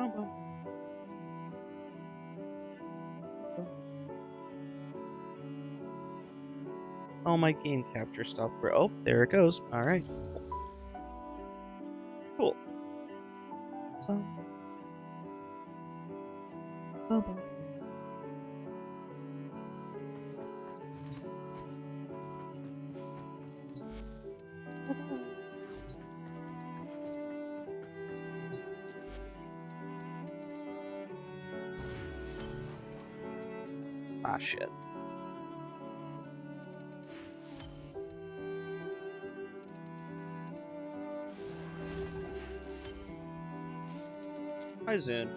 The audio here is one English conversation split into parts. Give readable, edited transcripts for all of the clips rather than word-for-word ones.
Boom, boom. Oh, my game capture stopped. Oh, there it goes. All right. Cool. Boom. Boom, boom. Ah, shit. Hi, Zune.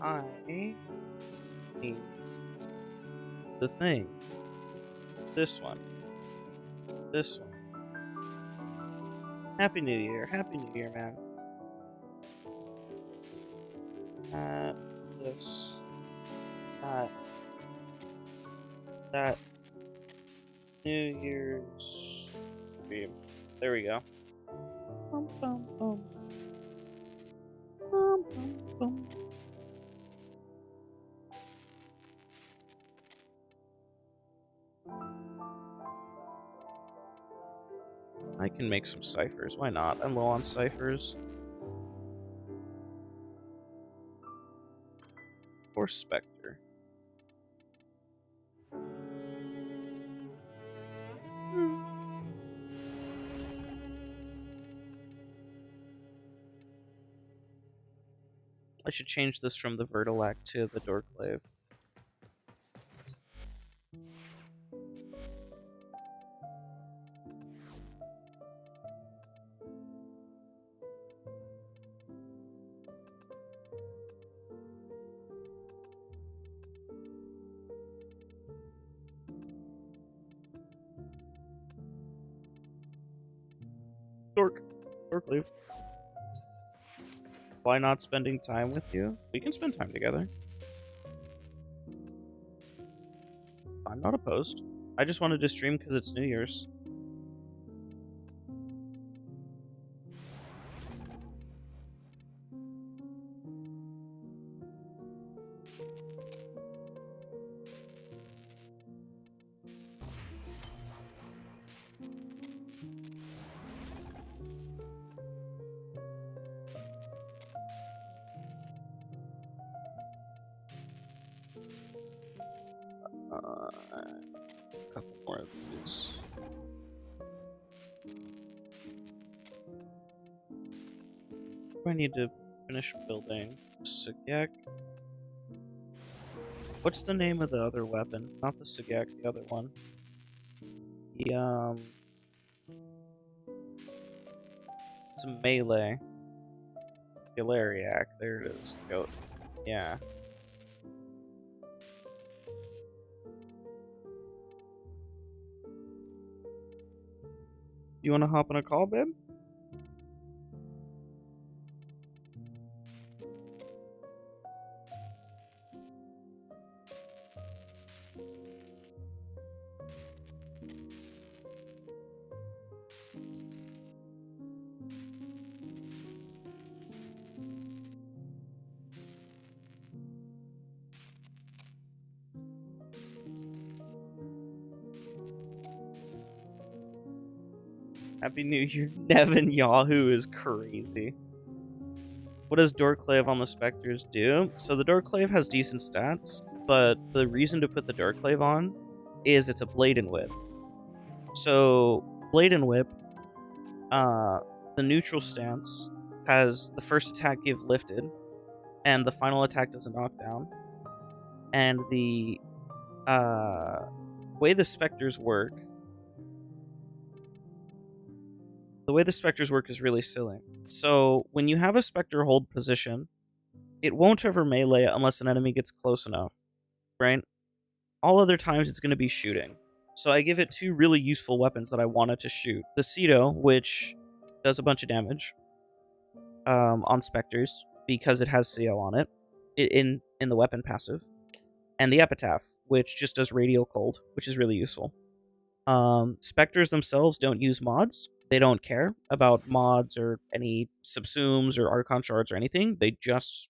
I need the thing. This one. This one. Happy New Year. Happy New Year, man. This. That. New Year's stream. There we go. Bum, bum, bum. Bum, bum, bum. I can make some ciphers. Why not? I'm low on ciphers. Or Spectre. I should change this from the Vertilac to the Dorklave. Dorklave. Why not spending time with you? We can spend time together. I'm not opposed. I just wanted to stream because it's New Year's. A couple more of these. I need to finish building Sagek. What's the name of the other weapon? Not the Sagek, the other one. The it's a melee. Galariac. There it is. Go. Yeah. You want to hop on a call, babe? Happy New Year. Nevin Yahoo is crazy. What does Dorklave on the Spectres do? So the Dorklave has decent stats, but the reason to put the Dorklave on is it's a Blade and Whip. So Blade and Whip, the neutral stance has the first attack give lifted, and the final attack does a knockdown. And the way the Spectres work is really silly. So when you have a Spectre hold position, it won't ever melee unless an enemy gets close enough, right? All other times it's going to be shooting. So I give it 2 really useful weapons that I want it to shoot. The Ceto, which does a bunch of damage on specters because it has CO on it in the weapon passive. And the Epitaph, which just does radial cold, which is really useful. Specters themselves don't use mods. They don't care about mods or any subsumes or Archon shards or anything. They just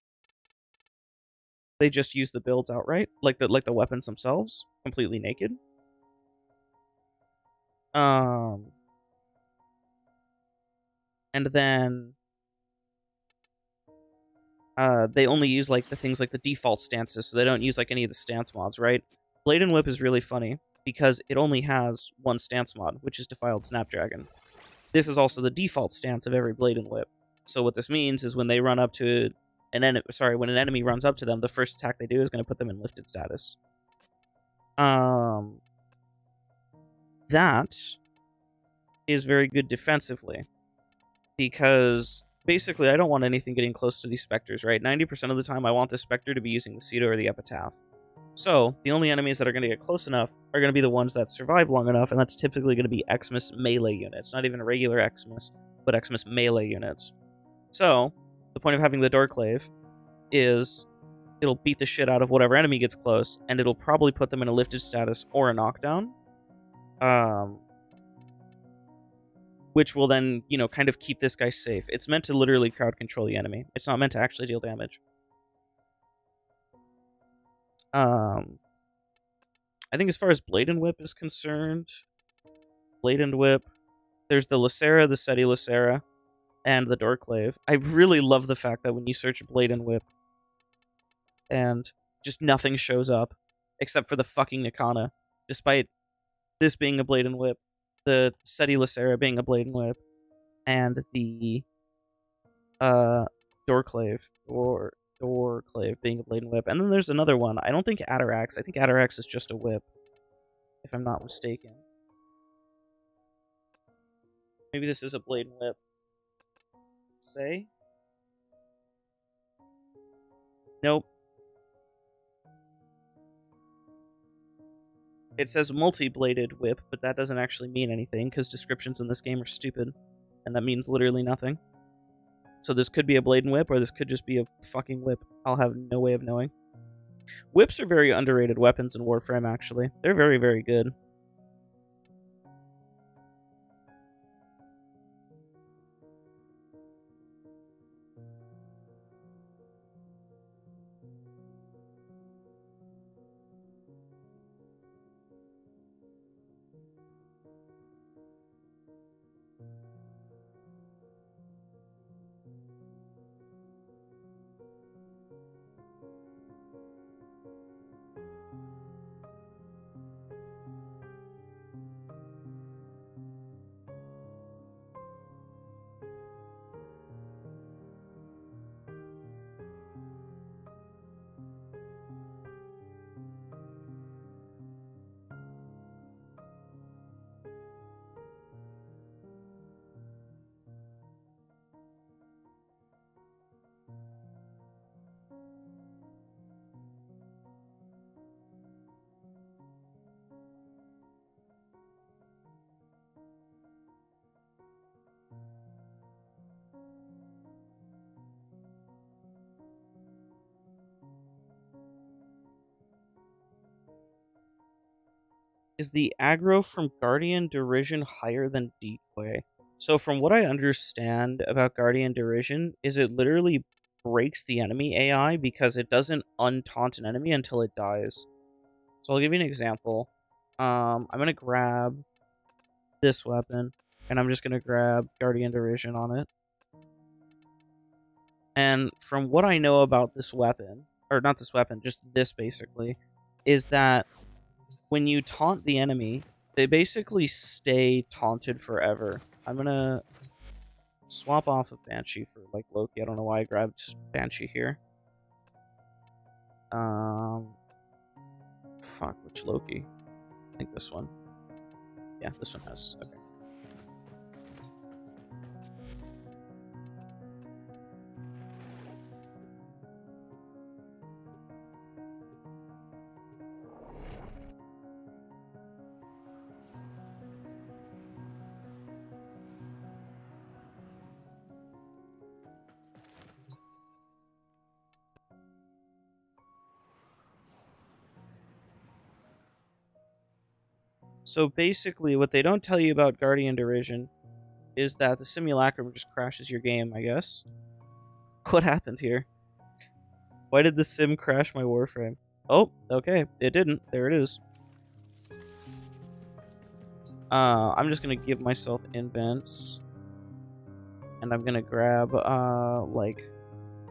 use the builds outright, like the weapons themselves, completely naked. And then they only use like the things like the default stances, so they don't use like any of the stance mods, right? Blade and Whip is really funny because it only has one stance mod, which is Defiled Snapdragon. This is also the default stance of every Blade and Whip. So what this means is when they run up to when an enemy runs up to them, the first attack they do is going to put them in lifted status. That is very good defensively because basically I don't want anything getting close to these specters, right? 90% of the time I want the specter to be using the Ceto or the Epitaph. So the only enemies that are going to get close enough are going to be the ones that survive long enough, and that's typically going to be Xmas melee units. Not even regular Xmas, but Xmas melee units. So the point of having the Doorclave is it'll beat the shit out of whatever enemy gets close, and it'll probably put them in a lifted status or a knockdown. Which will then, kind of keep this guy safe. It's meant to literally crowd control the enemy. It's not meant to actually deal damage. I think as far as Blade and Whip is concerned, Blade and Whip, there's the Lacera, the Seti Lacera, and the Doorclave. I really love the fact that when you search Blade and Whip, and just nothing shows up, except for the fucking Nikana, despite this being a Blade and Whip, the Seti Lacera being a Blade and Whip, and the Doorclave being a Blade and Whip. And then there's another one. I don't think Atarax. I think Atarax is just a whip, if I'm not mistaken. Maybe this is a Blade and Whip. Say? Nope. It says multi-bladed whip, but that doesn't actually mean anything, because descriptions in this game are stupid, and that means literally nothing. So this could be a Blade and Whip, or this could just be a fucking whip. I'll have no way of knowing. Whips are very underrated weapons in Warframe, actually. They're very, very good. Is the aggro from Guardian Derision higher than Decoy? So from what I understand about Guardian Derision, is it literally breaks the enemy AI because it doesn't untaunt an enemy until it dies. So I'll give you an example. I'm going to grab this weapon, and I'm just going to grab Guardian Derision on it. And from what I know about this weapon, or not this weapon, just this basically, is that when you taunt the enemy, they basically stay taunted forever. I'm gonna swap off of Banshee for like Loki. I don't know why I grabbed Banshee here. Fuck, which Loki? I think this one. Yeah, this one has. Okay. So basically, what they don't tell you about Guardian Derision is that the simulacrum just crashes your game, I guess. What happened here? Why did the sim crash my Warframe? Oh, okay, it didn't. There it is. I'm just gonna give myself invents. And I'm gonna grab, like,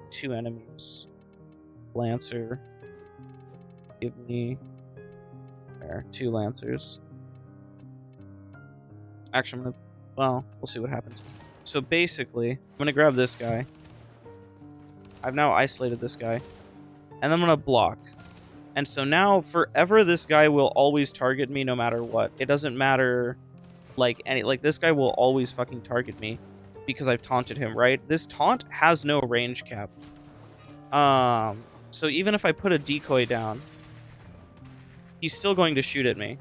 2 enemies. Lancer. Give me... There, 2 Lancers. Actually, I'm gonna... Well, we'll see what happens. So basically, I'm gonna grab this guy. I've now isolated this guy. And I'm gonna block. And so now, forever, this guy will always target me no matter what. It doesn't matter, like, this guy will always fucking target me. Because I've taunted him, right? This taunt has no range cap. So even if I put a decoy down, he's still going to shoot at me.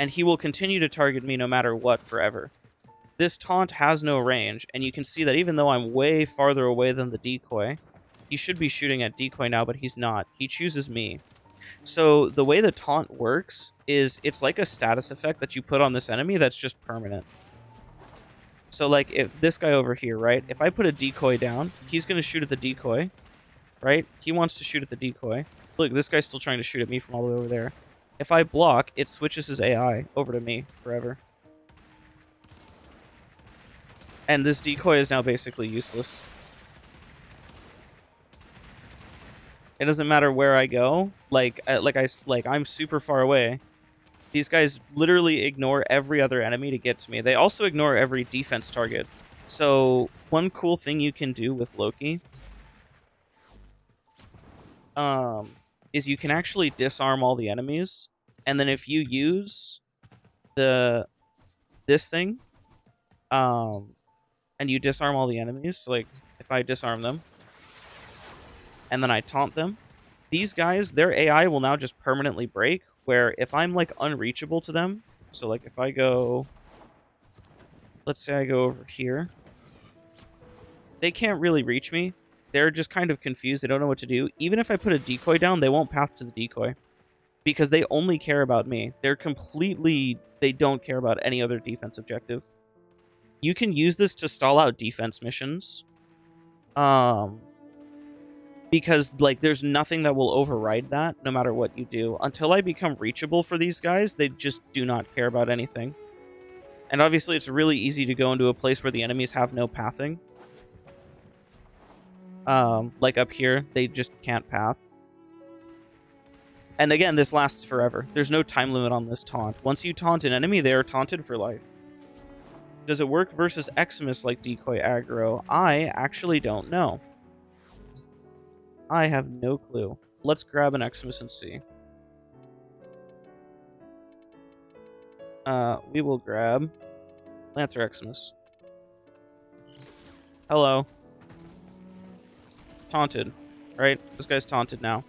And he will continue to target me no matter what forever. This taunt has no range, and you can see that even though I'm way farther away than the decoy, he should be shooting at decoy now, but he's not. He chooses me. So the way the taunt works is it's like a status effect that you put on this enemy that's just permanent. So, like, if this guy over here, right? If I put a decoy down, he's going to shoot at the decoy, right? He wants to shoot at the decoy. Look, this guy's still trying to shoot at me from all the way over there. If I block, it switches his AI over to me forever. And this decoy is now basically useless. It doesn't matter where I go. I'm super far away. These guys literally ignore every other enemy to get to me. They also ignore every defense target. So one cool thing you can do with Loki is you can actually disarm all the enemies. And then if you use this thing, and you disarm all the enemies, like if I disarm them, and then I taunt them, these guys, their AI will now just permanently break, where if I'm, like, unreachable to them, so, like, if I go... Let's say I go over here. They can't really reach me. They're just kind of confused. They don't know what to do. Even if I put a decoy down, they won't path to the decoy. Because they only care about me. They're completely... They don't care about any other defense objective. You can use this to stall out defense missions. Because, like, there's nothing that will override that, no matter what you do. Until I become reachable for these guys, they just do not care about anything. And obviously, it's really easy to go into a place where the enemies have no pathing. Like up here, they just can't path. And again, this lasts forever. There's no time limit on this taunt. Once you taunt an enemy, they are taunted for life. Does it work versus Xmas like decoy aggro? I actually don't know. I have no clue. Let's grab an Xmas and see. We will grab Lancer Xmas. Hello. Taunted, right? This guy's taunted now.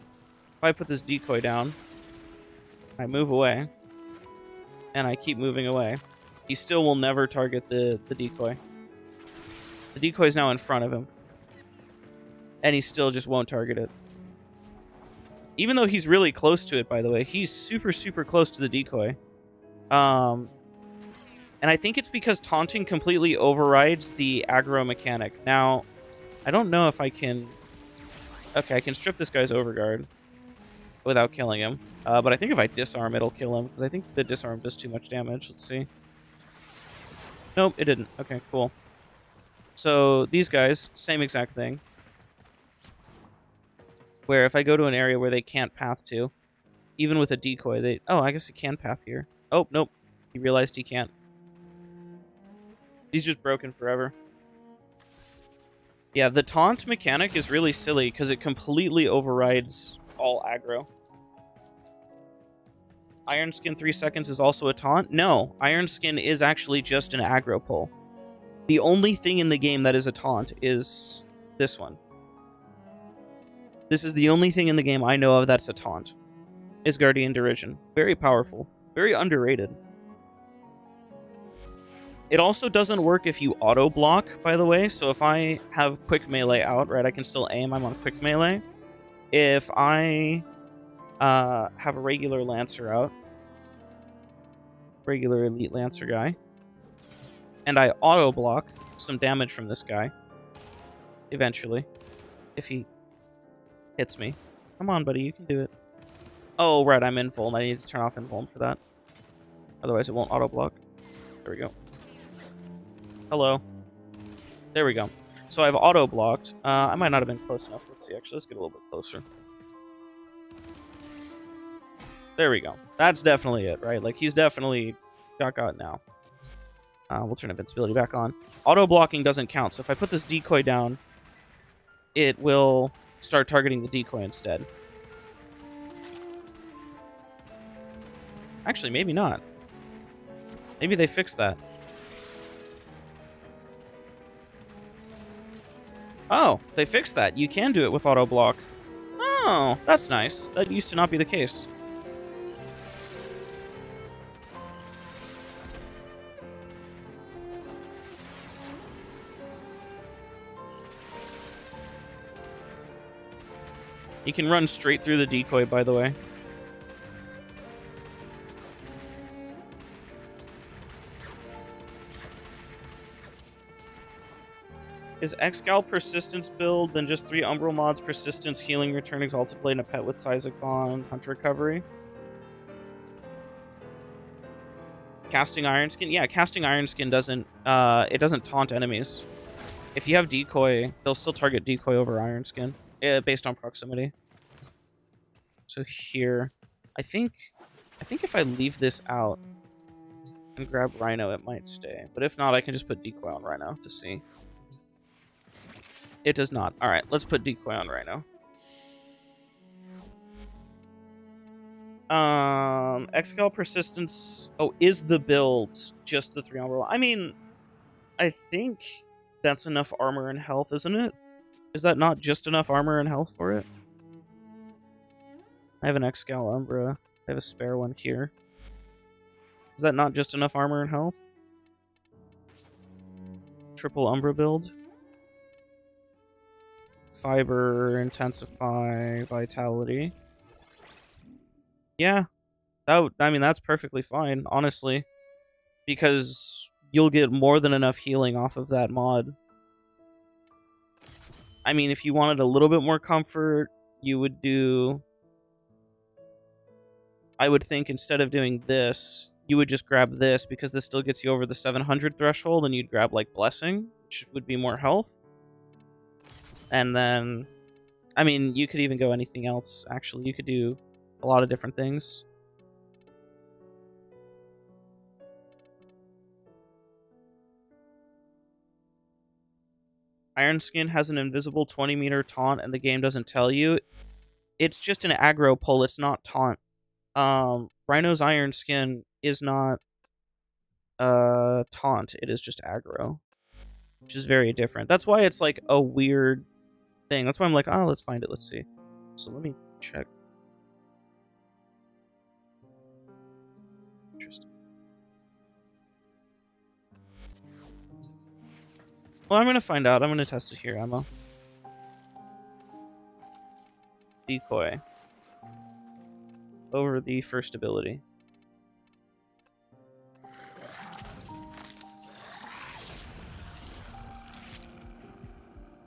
If I put this decoy down, I move away, and I keep moving away, he still will never target the decoy. The decoy is now in front of him. And he still just won't target it. Even though he's really close to it, by the way. He's super, super close to the decoy. And I think it's because taunting completely overrides the aggro mechanic. Now, I don't know if I can... Okay, I can strip this guy's overguard without killing him. But I think if I disarm, it'll kill him. Because I think the disarm does too much damage. Let's see. Nope, it didn't. Okay, cool. So, these guys, same exact thing. Where if I go to an area where they can't path to, even with a decoy, they... Oh, I guess he can path here. Oh, nope. He realized he can't. He's just broken forever. Yeah, the taunt mechanic is really silly because it completely overrides all aggro. Iron Skin 3 seconds is also a taunt? No, Iron Skin is actually just an aggro pull. The only thing in the game that is a taunt is this one. This is the only thing in the game I know of that's a taunt. Is Guardian Derision. Very powerful. Very underrated. It also doesn't work if you auto-block, by the way. So if I have quick melee out, right, I can still aim. I'm on quick melee. If I have a regular Lancer out, regular Elite Lancer guy. And I auto-block some damage from this guy. Eventually. If he hits me. Come on, buddy, you can do it. Oh, right, I'm invuln. I need to turn off invuln for that. Otherwise, it won't auto-block. There we go. Hello. There we go. So I've auto-blocked. I might not have been close enough. Let's see, actually. Let's get a little bit closer. There we go. That's definitely it, right? Like, he's definitely got now. We'll turn invincibility back on. Auto-blocking doesn't count, so if I put this decoy down, it will start targeting the decoy instead. Actually, maybe not. Maybe they fixed that. Oh, they fixed that. You can do it with auto-block. Oh, that's nice. That used to not be the case. You can run straight through the decoy, by the way. Is Excal Persistence build than just 3 Umbral mods, Persistence, Healing, Return, Exalted Blade, and a pet with Sizicon, Hunt Recovery? Casting Ironskin? Yeah, Casting Ironskin doesn't, it doesn't taunt enemies. If you have Decoy, they'll still target Decoy over Ironskin, based on proximity. So here, I think if I leave this out and grab Rhino, it might stay. But if not, I can just put Decoy on Rhino to see. It does not. Alright, let's put Decoy on Rhino. Excal Persistence... Oh, is the build just the 3 Umbral? I mean, I think that's enough armor and health, isn't it? Is that not just enough armor and health for it? I have an Excal Umbra. I have a spare one here. Is that not just enough armor and health? Triple Umbra build. Fiber, Intensify, Vitality. Yeah. I mean, that's perfectly fine, honestly. Because you'll get more than enough healing off of that mod. I mean, if you wanted a little bit more comfort, you would do... I would think instead of doing this, you would just grab this, because this still gets you over the 700 threshold, and you'd grab, like, Blessing, which would be more health. And then, I mean, you could even go anything else, actually. You could do a lot of different things. Ironskin has an invisible 20-meter taunt, and the game doesn't tell you. It's just an aggro pull, it's not taunt. Rhino's Ironskin is not taunt, it is just aggro. Which is very different. That's why it's like a weird thing. That's why I'm like, oh, let's find it, let's see. So let me check. Interesting. Well, I'm gonna find out. I'm gonna test it here, Emma. Decoy. Over the first ability.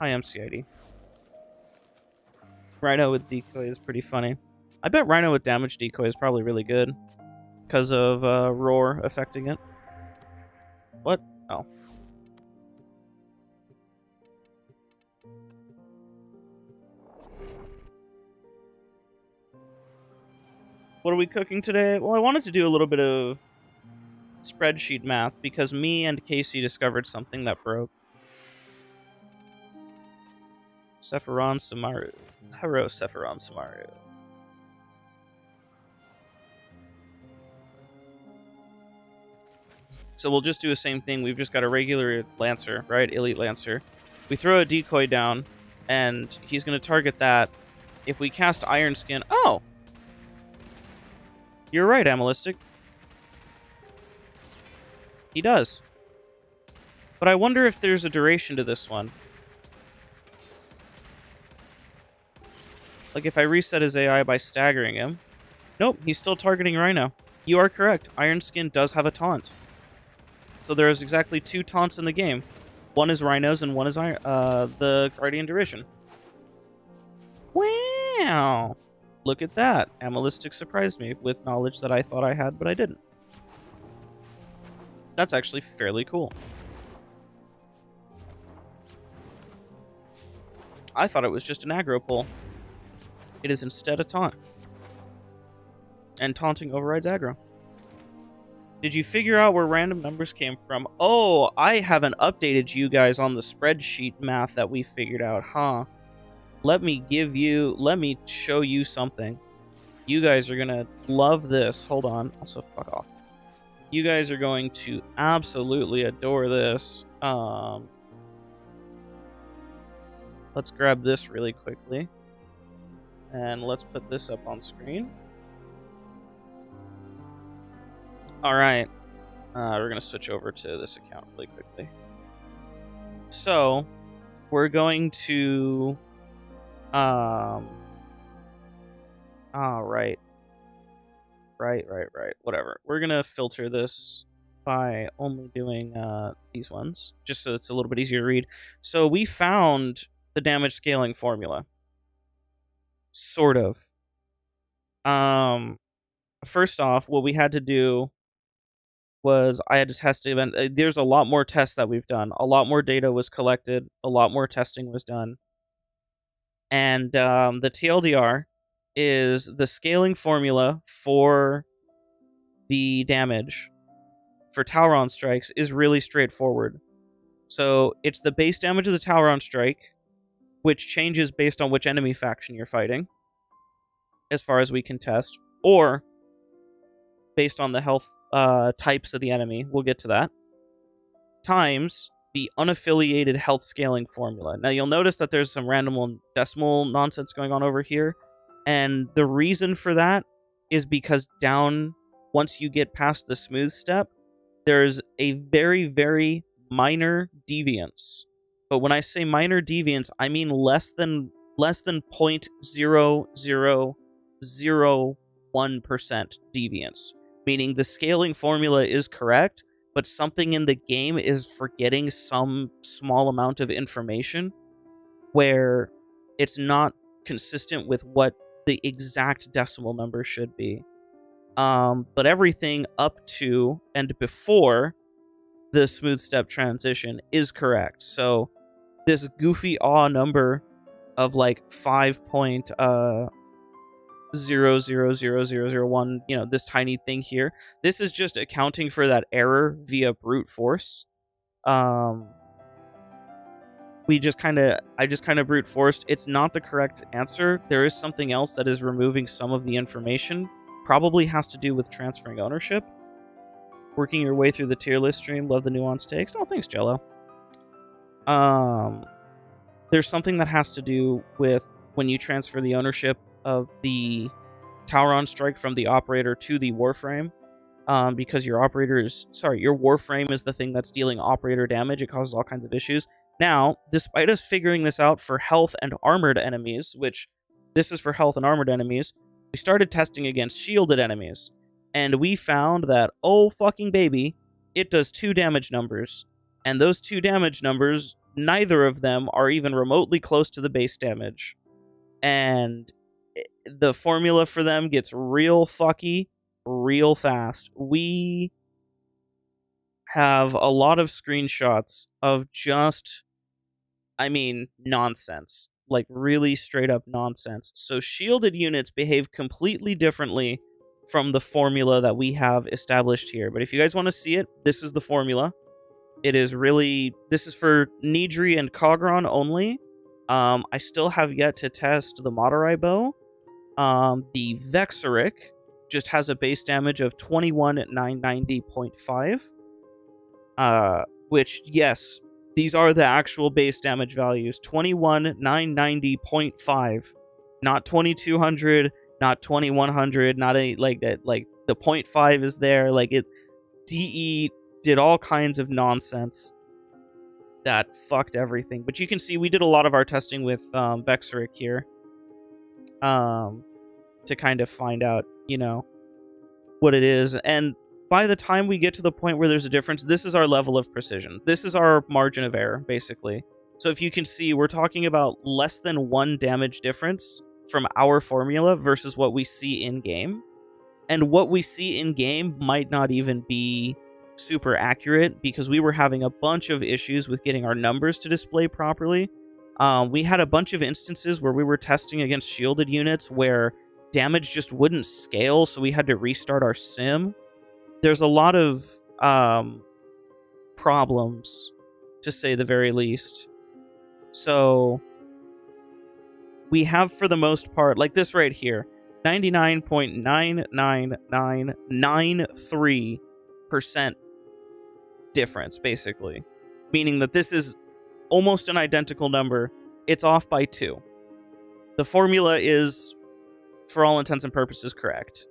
Hi, MCID. Rhino with Decoy is pretty funny. I bet Rhino with damage Decoy is probably really good. Because of Roar affecting it. What? Oh. What are we cooking today? Well, I wanted to do a little bit of spreadsheet math because me and Casey discovered something that broke. Sephiron Samaru. Hello, Sephiron Samaru. So we'll just do the same thing. We've just got a regular Lancer, right? Elite Lancer. We throw a decoy down, and he's going to target that. If we cast Iron Skin... Oh! You're right, Amelistic. He does. But I wonder if there's a duration to this one. Like if I reset his AI by staggering him. Nope, he's still targeting Rhino. You are correct. Iron Skin does have a taunt. So there is exactly 2 taunts in the game. One is Rhinos and one is the Guardian Derision. Wow! Look at that. Amelistic surprised me with knowledge that I thought I had, but I didn't. That's actually fairly cool. I thought it was just an aggro pull. It is instead a taunt. And taunting overrides aggro. Did you figure out where random numbers came from? Oh, I haven't updated you guys on the spreadsheet math that we figured out, huh? Let me show you something. You guys are gonna love this. Hold on. Also, fuck off. You guys are going to absolutely adore this. Let's grab this really quickly. And let's put this up on screen. Alright. We're going to switch over to this account really quickly. So, we're going to... Right. Whatever. We're going to filter this by only doing these ones, just so it's a little bit easier to read. So, we found the damage scaling formula. Sort of. First off, what we had to do was I had to test the event. There's a lot more tests that we've done. A lot more data was collected. A lot more testing was done. And the TLDR is the scaling formula for the damage for Tauron strikes is really straightforward. So it's the base damage of the Tauron strike, which changes based on which enemy faction you're fighting, as far as we can test, or based on the health types of the enemy, we'll get to that, times the unaffiliated health scaling formula. Now you'll notice that there's some random decimal nonsense going on over here, and the reason for that is because once you get past the smooth step, there's a very, very minor deviance. But when I say minor deviance, I mean less than 0.0001% deviance. Meaning the scaling formula is correct, but something in the game is forgetting some small amount of information where it's not consistent with what the exact decimal number should be. But everything up to and before the smooth step transition is correct. So this goofy number of like 5.000001, this tiny thing here, this is just accounting for that error via brute force. I just kind of brute forced. It's not the correct answer. There is something else that is removing some of the information. Probably has to do with transferring ownership. Working your way through the tier list stream. Love the nuanced takes. Oh, thanks, Jello. There's something that has to do with when you transfer the ownership of the Tauron strike from the operator to the Warframe. Because your Warframe is the thing that's dealing operator damage. It causes all kinds of issues. Now, despite us figuring this out for health and armored enemies, which this is for health and armored enemies, we started testing against shielded enemies. And we found that, oh fucking baby, it does 2 damage numbers. And those 2 damage numbers, neither of them are even remotely close to the base damage. And the formula for them gets real fucky real fast. We have a lot of screenshots of just, nonsense. Like, really straight up nonsense. So shielded units behave completely differently from the formula that we have established here. But if you guys want to see it, this is the formula. This is for Nidri and Kogron only. I still have yet to test the Madurai bow. The Vexoric just has a base damage of 21,990.5. Which, yes, these are the actual base damage values. 21,990.5. Not 2,200, not 2,100, not any, like that. Like, the 0.5 is there. Like, DE did all kinds of nonsense that fucked everything. But you can see we did a lot of our testing with Vexoric here. To kind of find out, what it is. And by the time we get to the point where there's a difference, this is our level of precision. This is our margin of error, basically. So if you can see, we're talking about less than 1 damage difference from our formula versus what we see in-game. And what we see in-game might not even be super accurate, because we were having a bunch of issues with getting our numbers to display properly. We had a bunch of instances where we were testing against shielded units where damage just wouldn't scale, so we had to restart our sim. There's a lot of problems, to say the very least. So we have, for the most part, like this right here, 99.99993% difference, basically. Meaning that this is almost an identical number. It's off by 2. The formula is, for all intents and purposes, correct.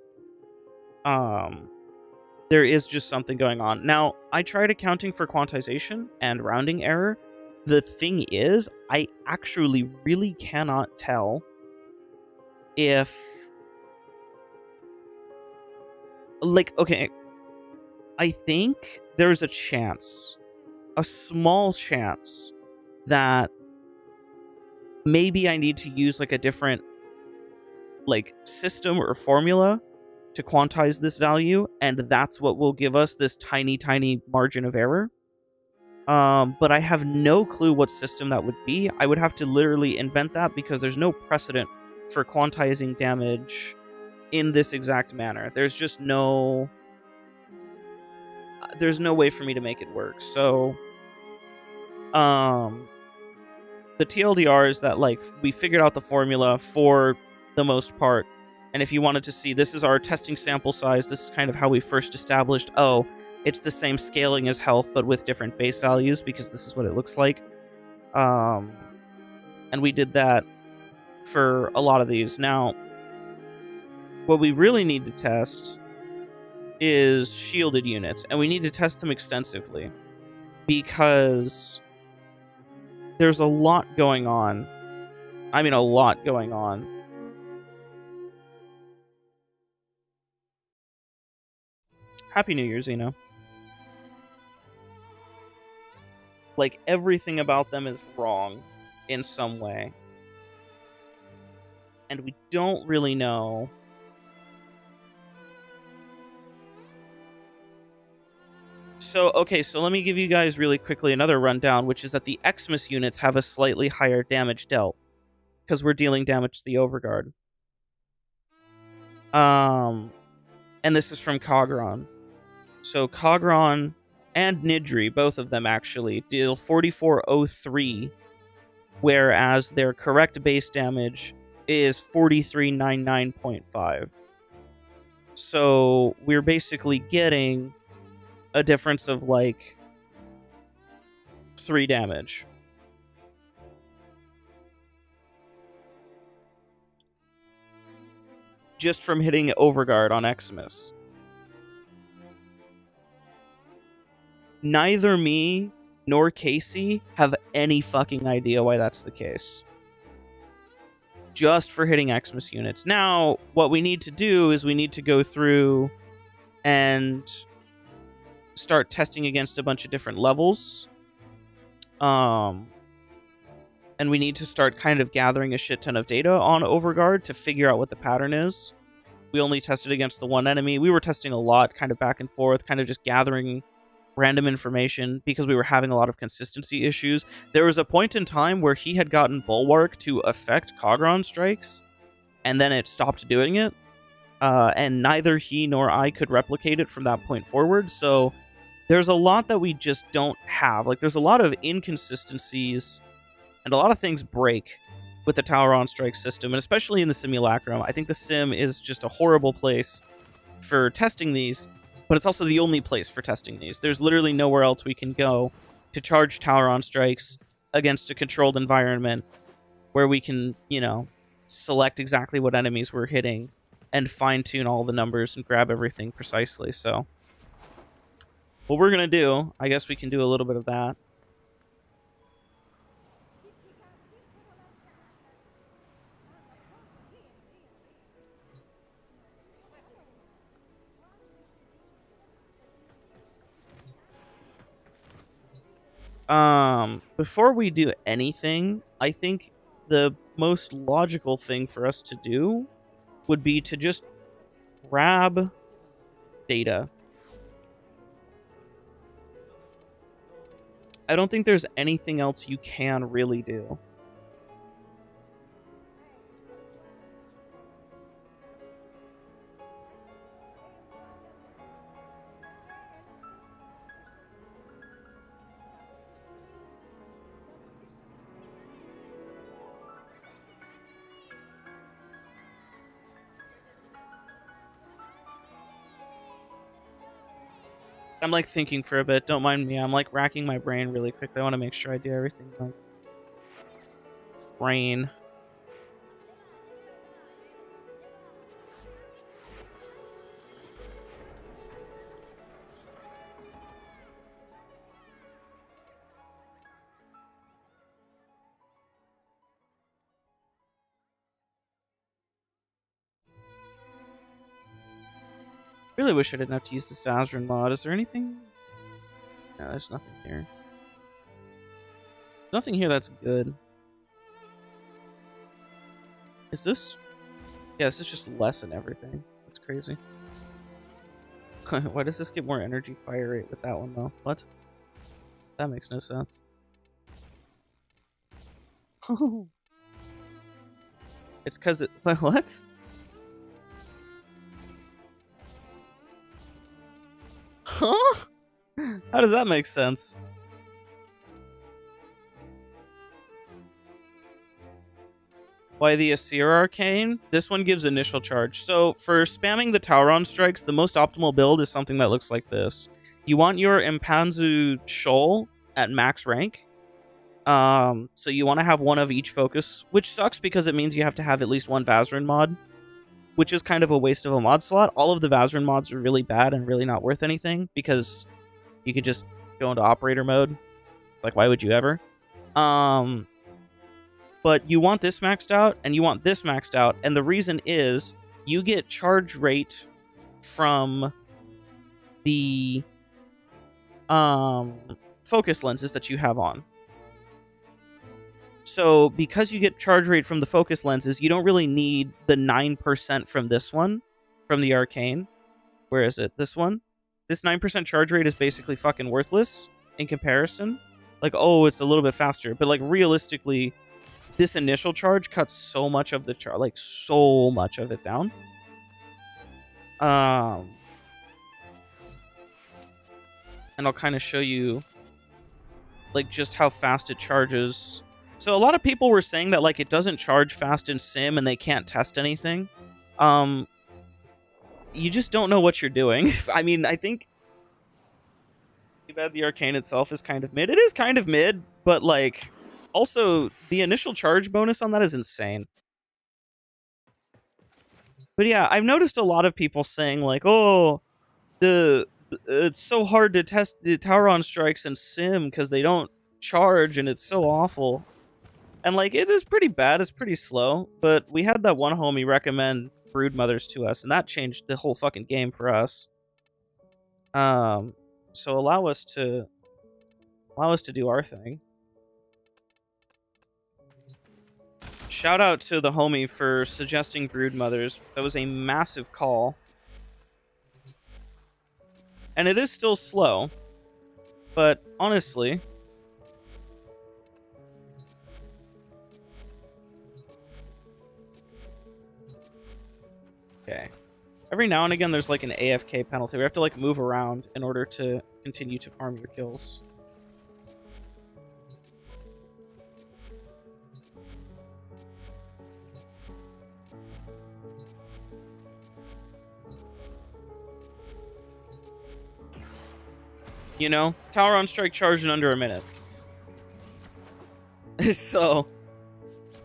There is just something going on. Now, I tried accounting for quantization and rounding error. The thing is, I actually really cannot tell if... Like, okay, I think there's a chance, a small chance, that maybe I need to use, like, a different, like, system or formula to quantize this value, and that's what will give us this tiny, tiny margin of error. But I have no clue what system that would be. I would have to literally invent that, because there's no precedent for quantizing damage in this exact manner. There's just no... There's no way for me to make it work. So, the TLDR is that, like, we figured out the formula for the most part. And if you wanted to see, this is our testing sample size. This is kind of how we first established, oh, it's the same scaling as health, but with different base values, because this is what it looks like. And we did that for a lot of these. Now, what we really need to test is shielded units, and we need to test them extensively, because there's a lot going on. I mean, a lot going on. Happy New Year, Xeno. Like, everything about them is wrong in some way. And we don't really know. So, okay, so let me give you guys really quickly another rundown, which is that the Xmas units have a slightly higher damage dealt, because we're dealing damage to the Overguard. And this is from Cogron. So Cogron and Nidri, both of them actually, deal 4403, whereas their correct base damage is 4399.5. So we're basically getting a difference of, like, 3 damage. Just from hitting Overguard on Xmas. Neither me nor Casey have any fucking idea why that's the case. Just for hitting Xmas units. Now, what we need to do is we need to go through and start testing against a bunch of different levels. And we need to start kind of gathering a shit ton of data on Overguard to figure out what the pattern is. We only tested against the one enemy. We were testing a lot, kind of back and forth, kind of just gathering random information, because we were having a lot of consistency issues. There was a point in time where he had gotten Bulwark to affect Cogron strikes, and then it stopped doing it. And neither he nor I could replicate it from that point forward, so there's a lot that we just don't have. Like, there's a lot of inconsistencies, and a lot of things break with the Tower on Strike system, and especially in the Simulacrum. I think the Sim is just a horrible place for testing these, but it's also the only place for testing these. There's literally nowhere else we can go to charge Tower on Strikes against a controlled environment where we can, you know, select exactly what enemies we're hitting and fine-tune all the numbers and grab everything precisely. So what we're going to do, I guess we can do a little bit of that. Before we do anything, I think the most logical thing for us to do would be to just grab data. I don't think there's anything else you can really do. I'm like thinking for a bit. Don't mind me. I'm like racking my brain really quickly. I want to make sure I do everything like brain. Really wish I didn't have to use this Vazrin mod. Is there anything? No, there's nothing here. Nothing here that's good. Is this? Yeah, this is just less in everything. That's crazy. Why does this get more energy fire rate with that one though? What? That makes no sense. It's because it. What? Huh? How does that make sense? Why the Asir Arcane? This one gives initial charge. So for spamming the Tauron strikes, the most optimal build is something that looks like this. You want your Impanzu Shoal at max rank. So you want to have one of each focus, which sucks because it means you have to have at least one Vazrin mod, which is kind of a waste of a mod slot. All of the Vazrin mods are really bad and really not worth anything because you could just go into operator mode. Like, why would you ever? But you want this maxed out, and you want this maxed out, and the reason is you get charge rate from the focus lenses that you have on. So because you get charge rate from the focus lenses, you don't really need the 9% from this one, from the Arcane. Where is it? This one? This 9% charge rate is basically fucking worthless in comparison. Like, oh, it's a little bit faster, but like realistically, this initial charge cuts so much of the charge, like so much of it down. And I'll kind of show you like just how fast it charges. So a lot of people were saying that like it doesn't charge fast in sim and they can't test anything. You just don't know what you're doing. I mean, I think too bad the Arcane itself is kind of mid. It is kind of mid, but like also, the initial charge bonus on that is insane. But yeah, I've noticed a lot of people saying like, "Oh, it's so hard to test the Tauron strikes in sim because they don't charge and it's so awful." And like, it is pretty bad. It's pretty slow. But we had that one homie recommend Brood Mothers to us, and that changed the whole fucking game for us. So allow us to do our thing. Shout out to the homie for suggesting Brood Mothers. That was a massive call. And it is still slow. But honestly, okay. Every now and again there's like an AFK penalty. We have to like move around in order to continue to farm your kills. You know, Tauron strike charge in under a minute. So,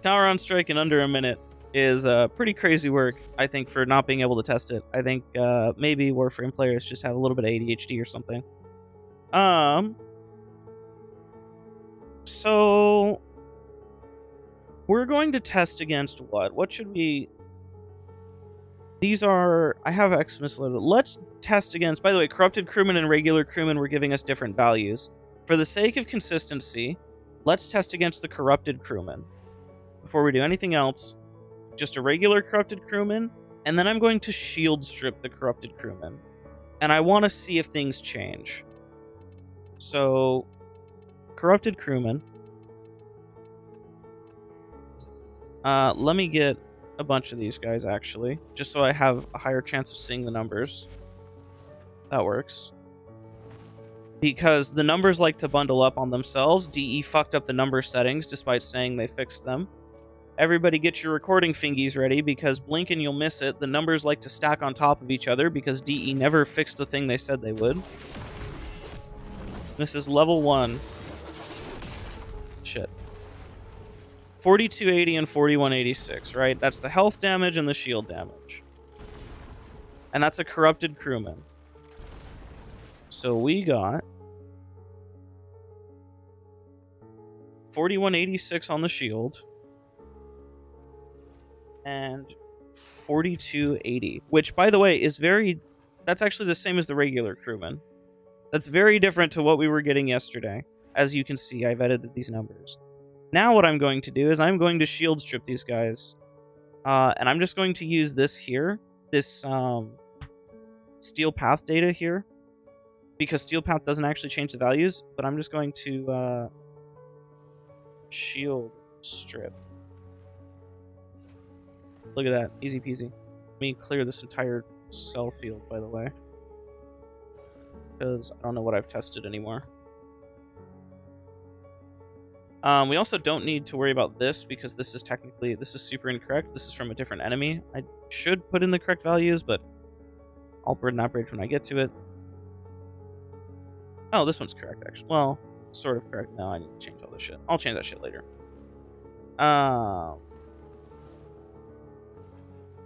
Tauron strike in under a minute is pretty crazy work, I think, for not being able to test it. I think maybe Warframe players just have a little bit of ADHD or something. So we're going to test against what? What should we... These are... I have Xmas loaded. Let's test against... By the way, corrupted crewmen and regular crewmen were giving us different values. For the sake of consistency, let's test against the corrupted crewman. Before we do anything else, just a regular corrupted crewman, and then I'm going to shield strip the corrupted crewman. And I want to see if things change. So, corrupted crewman. Let me get a bunch of these guys, actually, just so I have a higher chance of seeing the numbers. That works. Because the numbers like to bundle up on themselves. DE fucked up the number settings despite saying they fixed them. Everybody get your recording fingies ready, because blink and you'll miss it. The numbers like to stack on top of each other because DE never fixed the thing they said they would. This is level 1. Shit. 4280 and 4186, right? That's the health damage and the shield damage. And that's a corrupted crewman. So we got 4186 on the shield and 4280, which, by the way, is that's actually the same as the regular crewman. That's very different to what we were getting yesterday. As you can see, I've edited these numbers. Now what I'm going to do is I'm going to shield strip these guys. And I'm just going to use this here, this steel path data here, because steel path doesn't actually change the values, but I'm just going to shield strip. Look at that, easy peasy. Let me clear this entire cell field, by the way, because I don't know what I've tested anymore. We also don't need to worry about this, because this is super incorrect. This is from a different enemy. I should put in the correct values, but I'll burn that bridge when I get to it. Oh, this one's correct, actually. Well, sort of correct. No, I need to change all this shit. I'll change that shit later. I'm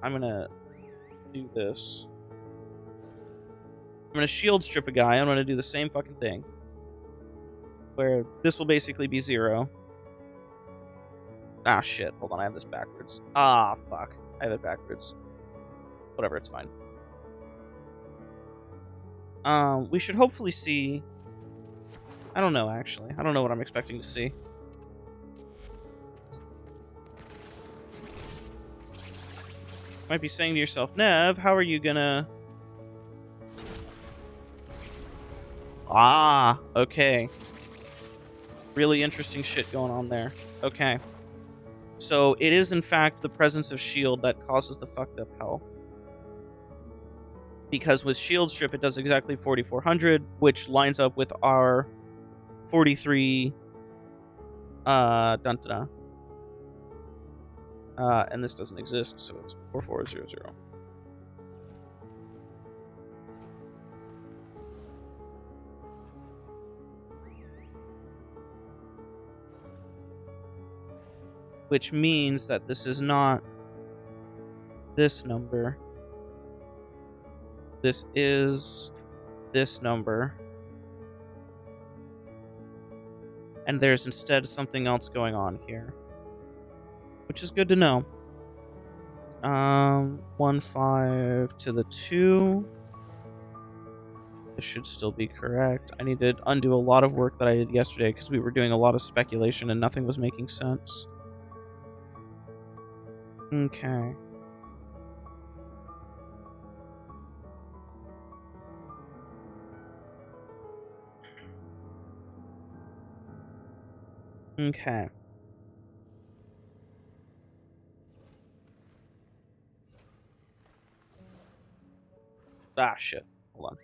gonna do this. I'm gonna shield strip a guy. I'm gonna do the same fucking thing, where this will basically be 0. Ah, shit. Hold on, I have this backwards. Ah, fuck. I have it backwards. Whatever, it's fine. We should hopefully see... I don't know, actually. I don't know what I'm expecting to see. Might be saying to yourself, Nev, how are you gonna... Ah, okay. Really interesting shit going on there. Okay. So it is, in fact, the presence of shield that causes the fucked up health. Because with shield strip, it does exactly 4400, which lines up with our 43... dun-dun-dun. And this doesn't exist, so it's 4400. Which means that this is not this number. This is this number. And there's instead something else going on here, which is good to know. 1-5 to the 2. This should still be correct. I need to undo a lot of work that I did yesterday because we were doing a lot of speculation and nothing was making sense. Okay. Okay. Ah, shit. Hold on.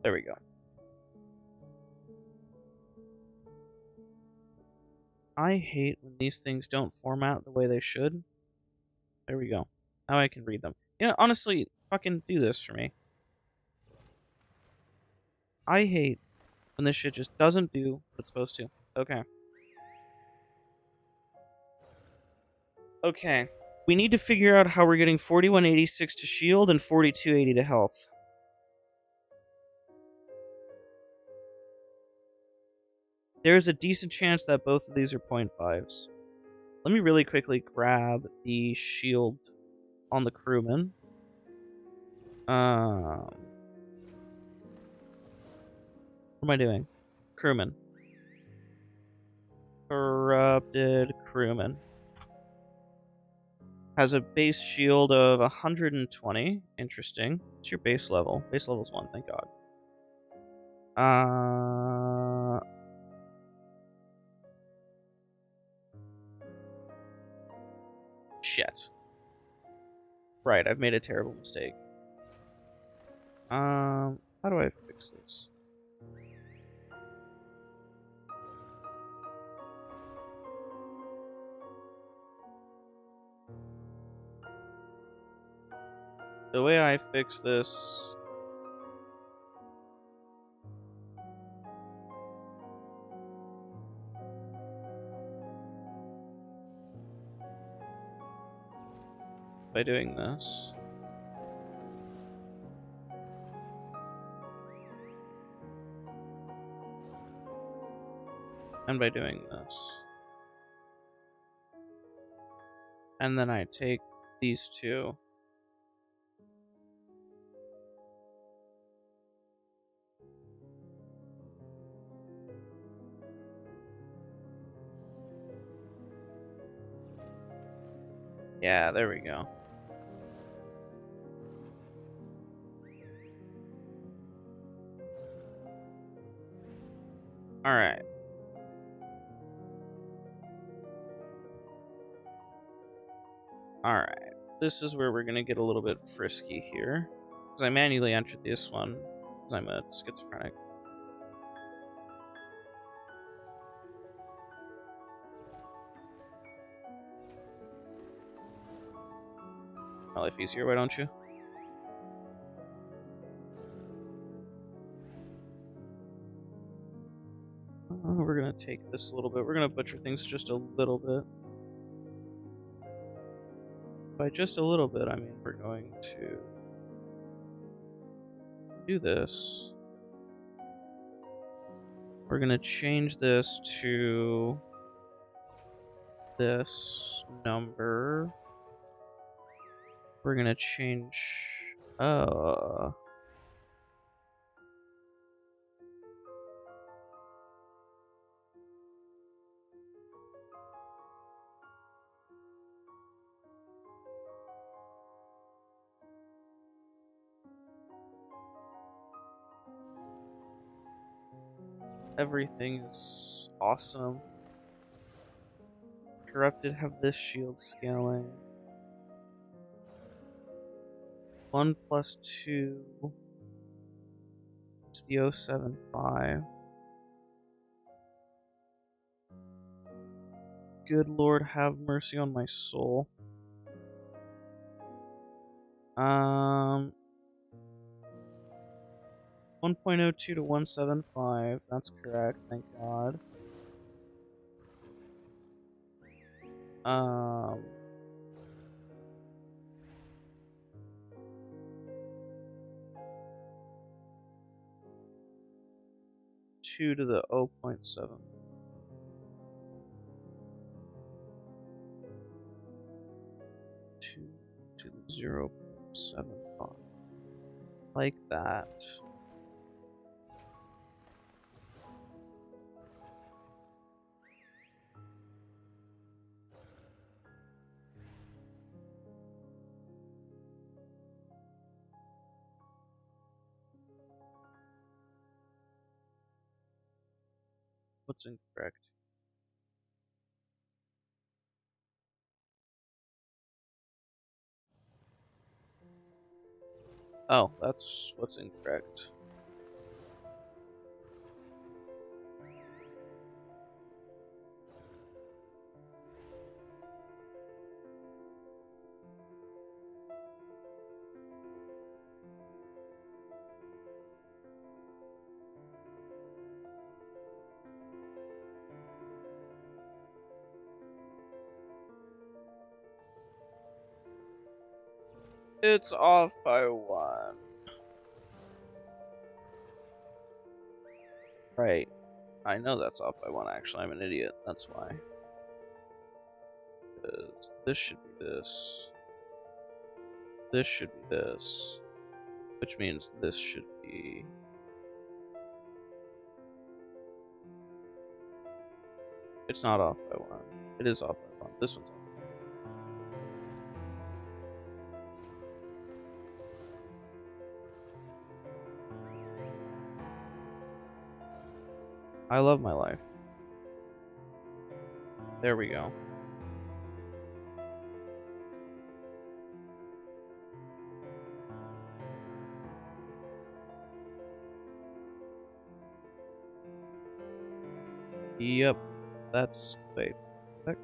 There we go. I hate when these things don't format the way they should. There we go. Now I can read them. You know, honestly, fucking do this for me. I hate when this shit just doesn't do what it's supposed to. Okay. Okay. We need to figure out how we're getting 4186 to shield and 4280 to health. There's a decent chance that both of these are 0.5s. Let me really quickly grab the shield on the crewman. What am I doing? Crewman. Corrupted crewman. Has a base shield of 120. Interesting. What's your base level? Base level's 1, thank God. Shit. Right, I've made a terrible mistake. How do I fix this? The way I fix this... by doing this. And by doing this. And then I take these two. Yeah, there we go. Alright. Alright. This is where we're going to get a little bit frisky here. Because I manually entered this one. Because I'm a schizophrenic. My life easier, why don't you? We're going to take this a little bit. We're going to butcher things just a little bit. By just a little bit, I mean we're going to do this. We're going to change this to this number. We're going to change... Everything is awesome. Corrupted have this shield scaling. 1 plus 2 to the 075. Good Lord, have mercy on my soul. 1.02 to 175. That's correct, thank God. Two to the 0.7. 2 to the 0.75. Like that. What's incorrect? Oh, that's what's incorrect. It's off by 1. Right. I know that's off by 1, actually. I'm an idiot. That's why. This should be this. this should be this, which means this should be... It's not off by 1. It is off by 1. This one's off. I love my life. There we go. Yep. That's... Wait. Is that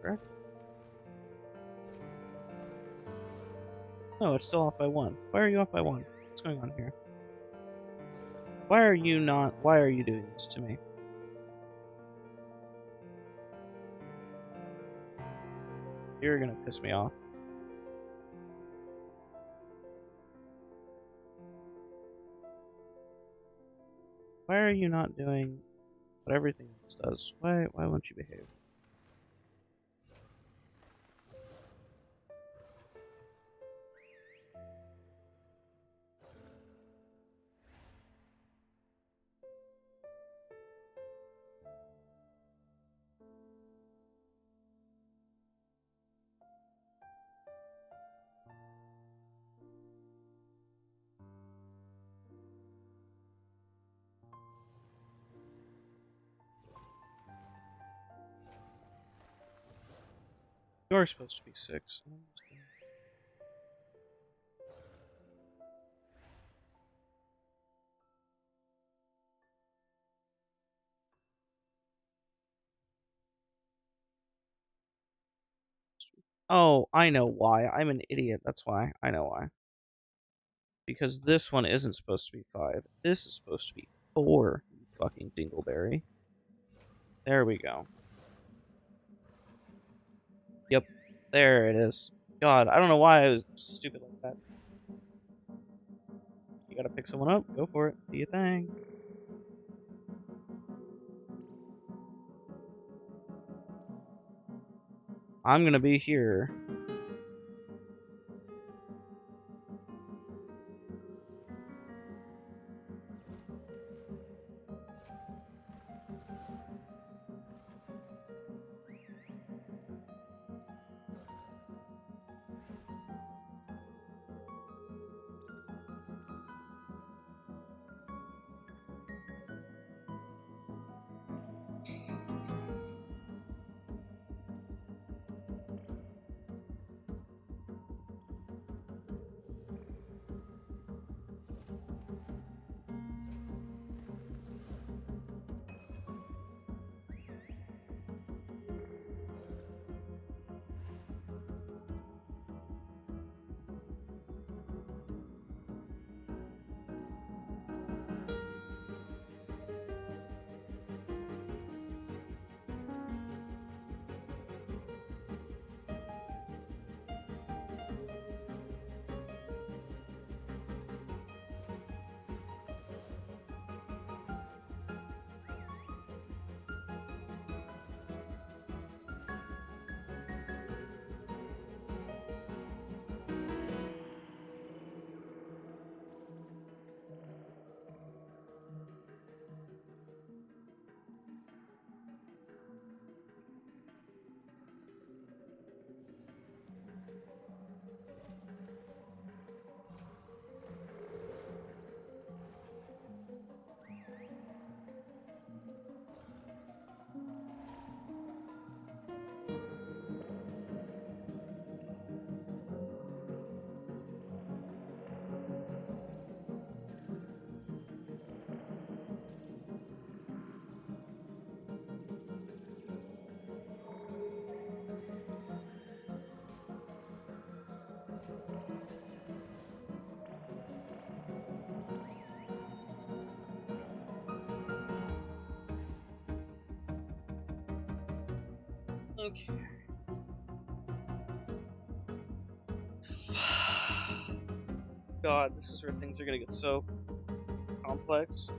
correct? No, it's still off by 1. Why are you off by 1? What's going on here? Why are you not... Why are you doing this to me? You're gonna piss me off. Why are you not doing what everything else does? Why won't you behave? You're supposed to be 6. Oh, I know why. I'm an idiot. That's why. I know why. Because this one isn't supposed to be 5. This is supposed to be 4, you fucking dingleberry. There we go. Yep. There it is. God, I don't know why I was stupid like that. You gotta pick someone up. Go for it. Do your thing. I'm gonna be here. Okay. God, this is where things are gonna get so complex.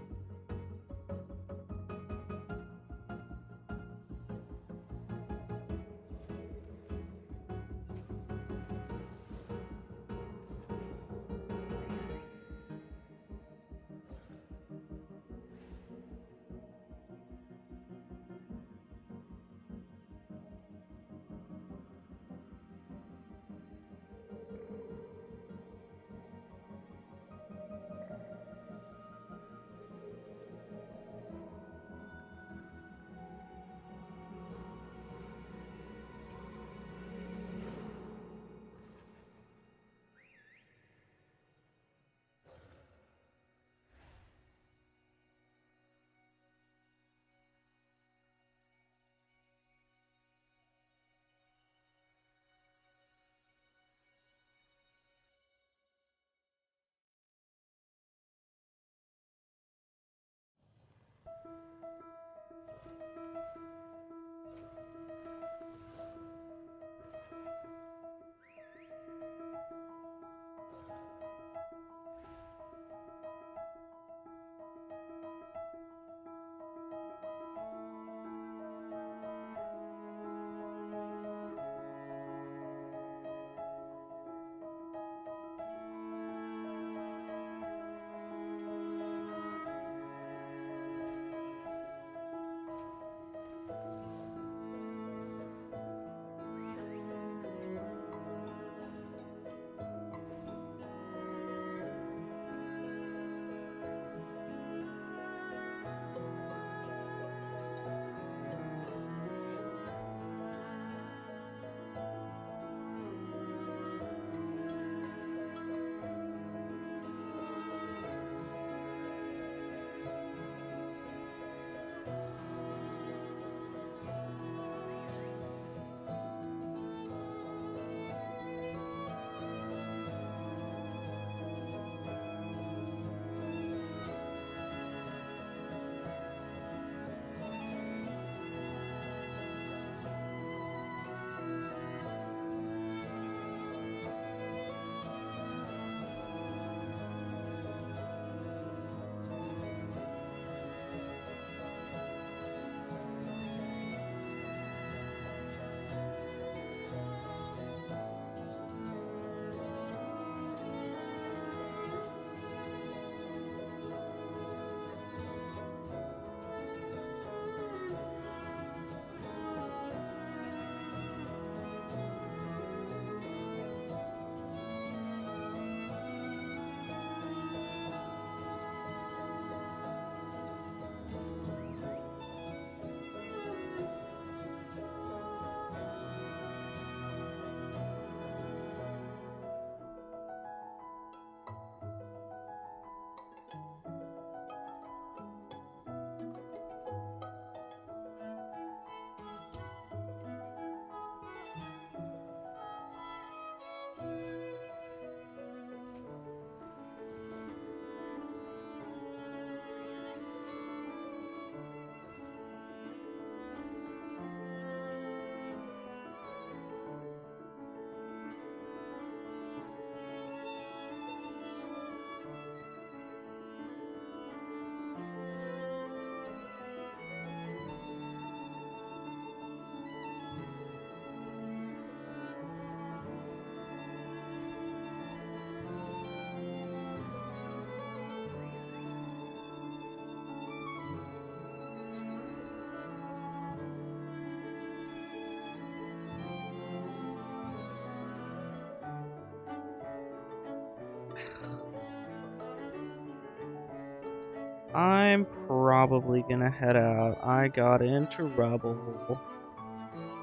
I'm probably gonna head out. I got into rubble.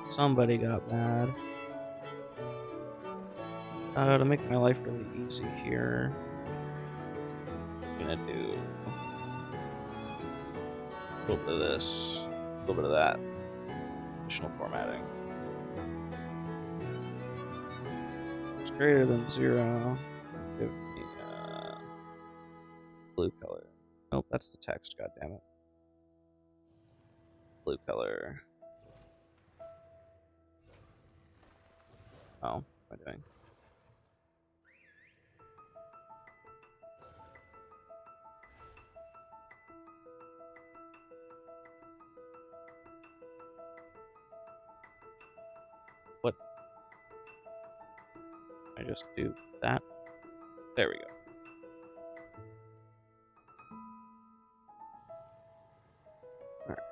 Somebody got mad. To make my life really easy here, I'm gonna do a little bit of this, a little bit of that. Additional formatting. It's greater than 0. Give me blue color. Nope, that's the text. God damn it. Blue color. Oh, what am I doing? What? I just do that. There we go. Alright.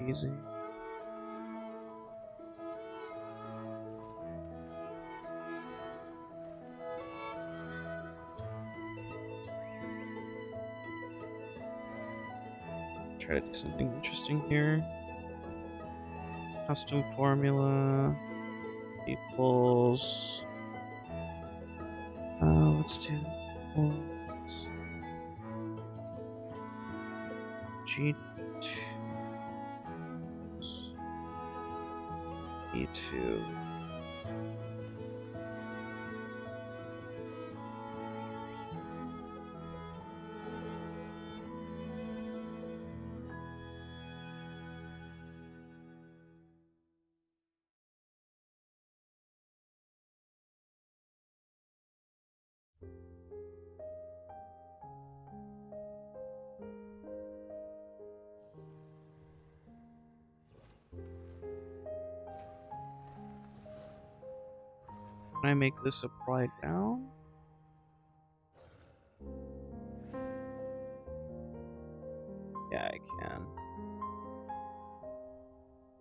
Easy. Try to do something interesting here. Custom formula equals. Let's do G2 E2. Can I make this apply down? Yeah, I can.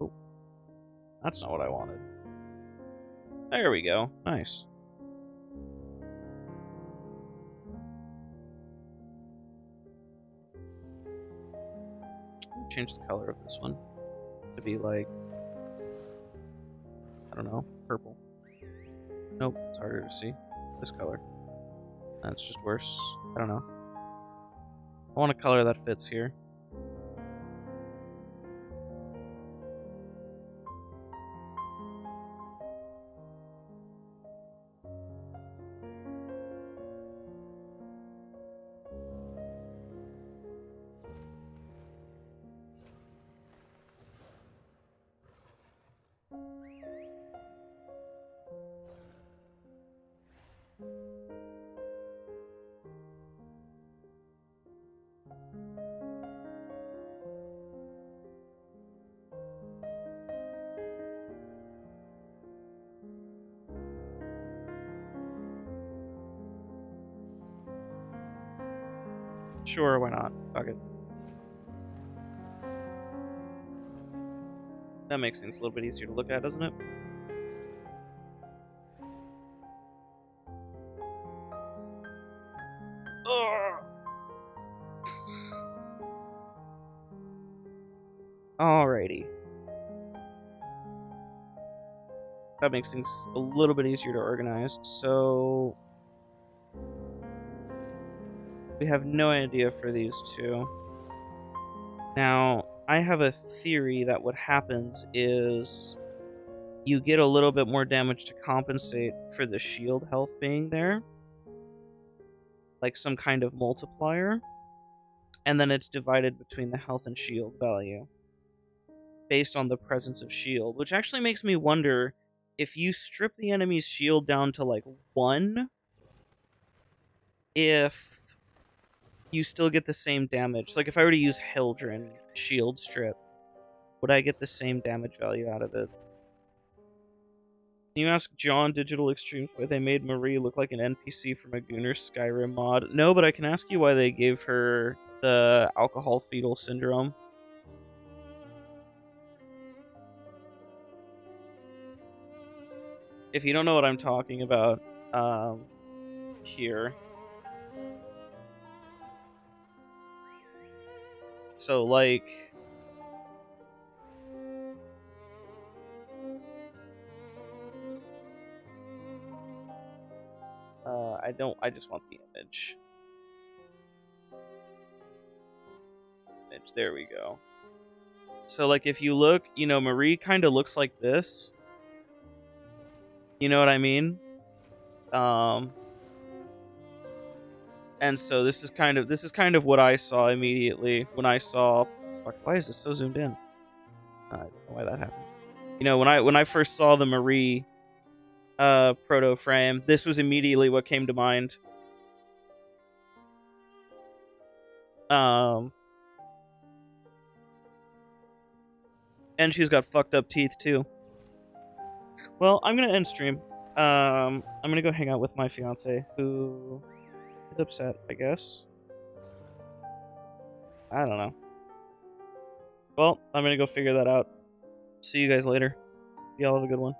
Oh, that's not what I wanted. There we go. Nice. Change the color of this one to be like, I don't know, purple. Nope, it's harder to see. This color. That's just worse. I don't know. I want a color that fits here. Sure, why not? Fuck it. That makes things a little bit easier to look at, doesn't it? Ugh. Alrighty. That makes things a little bit easier to organize. So we have no idea for these two. Now, I have a theory that what happens is you get a little bit more damage to compensate for the shield health being there. Like some kind of multiplier. And then it's divided between the health and shield value based on the presence of shield, which actually makes me wonder if you strip the enemy's shield down to like 1, if you still get the same damage. Like if I were to use Hildren shield strip, would I get the same damage value out of it? Can you ask John Digital Extremes why they made Marie look like an NPC from a Gunner Skyrim mod? No, but I can ask you why they gave her the alcohol fetal syndrome. If you don't know what I'm talking about, here. So, like... I just want the image. There we go. So, like, if you look, you know, Marie kind of looks like this. You know what I mean? And so this is kind of what I saw immediately when I saw. Fuck, why is this so zoomed in? I don't know why that happened. You know, when I first saw the Marie proto frame, this was immediately what came to mind. And she's got fucked up teeth too. Well, I'm gonna end stream. I'm gonna go hang out with my fiance, who is upset, I guess. I don't know. Well, I'm gonna go figure that out. See you guys later. Y'all have a good one.